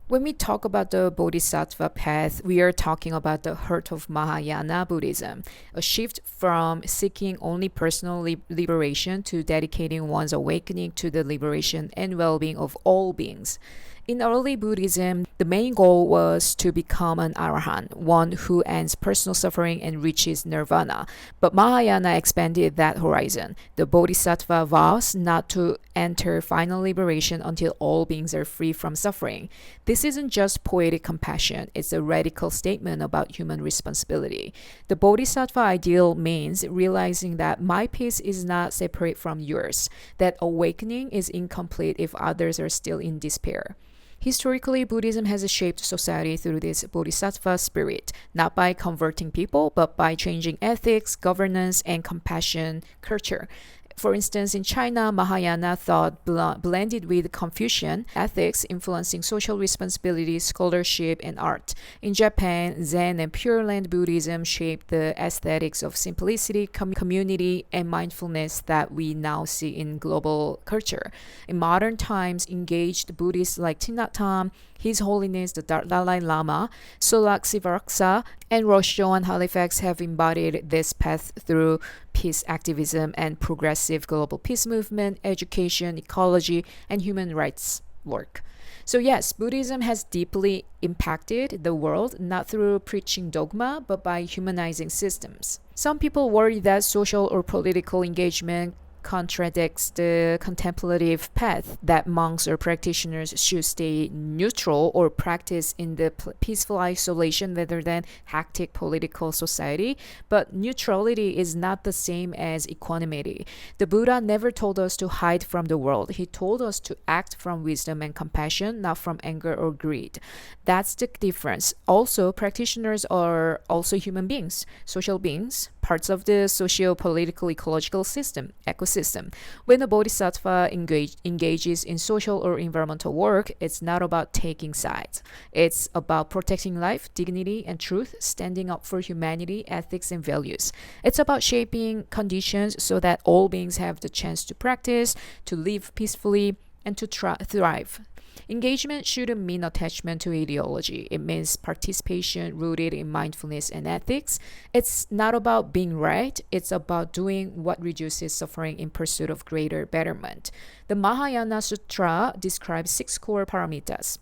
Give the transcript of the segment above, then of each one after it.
When we talk about the Bodhisattva path, we are talking about the heart of Mahayana Buddhism, a shift from seeking only personal liberation to dedicating one's awakening to the liberation and well being of all beings. In early Buddhism, the main goal was to become an arahant, one who ends personal suffering and reaches nirvana. But Mahayana expanded that horizon. The Bodhisattva vows not to enter final liberation until all beings are free from suffering. This isn't just poetic compassion, it's a radical statement about human responsibility. The Bodhisattva ideal means realizing that my peace is not separate from yours, that awakening is incomplete if others are still in despair. Historically, Buddhism has shaped society through this bodhisattva spirit, not by converting people, but by changing ethics, governance, and compassion culture. For instance, in China, Mahayana thought blended with Confucian ethics, influencing social responsibility, scholarship, and art. In Japan, Zen and Pure Land Buddhism shaped the aesthetics of simplicity, community, and mindfulness that we now see in global culture. In modern times, engaged Buddhists like Thich Nhat Hanh, His Holiness the Dalai Lama, Solak Sivaraksa, and Rosh Joan Halifax have embodied this path through peace activism and progressive global peace movement, education, ecology, and human rights work. So, yes, Buddhism has deeply impacted the world, not through preaching dogma, but by humanizing systems. Some people worry that social or political engagement contradicts the contemplative path, that monks or practitioners should stay neutral or practice in the peaceful isolation rather than hectic political society. But neutrality is not the same as equanimity. The Buddha never told us to hide from the world. He told us to act from wisdom and compassion, not from anger or greed. That's the difference. Also, practitioners are also human beings, social beings, parts of the socio-political ecological ecosystem. When a bodhisattva engages in social or environmental work, it's not about taking sides. It's about protecting life, dignity, and truth, standing up for humanity, ethics, and values. It's about shaping conditions so that all beings have the chance to practice, to live peacefully, and to thrive. Engagement shouldn't mean attachment to ideology. It means participation rooted in mindfulness and ethics. It's not about being right, it's about doing what reduces suffering in pursuit of greater betterment. The Mahayana Sutra describes 6 core paramitas,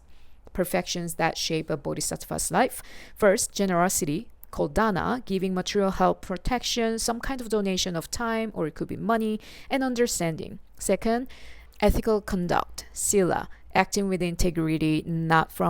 perfections that shape a bodhisattva's life. First, generosity, called dana, giving material help, protection, some kind of donation of time, or it could be money, and understanding. Second, ethical conduct, sila, acting with integrity, not from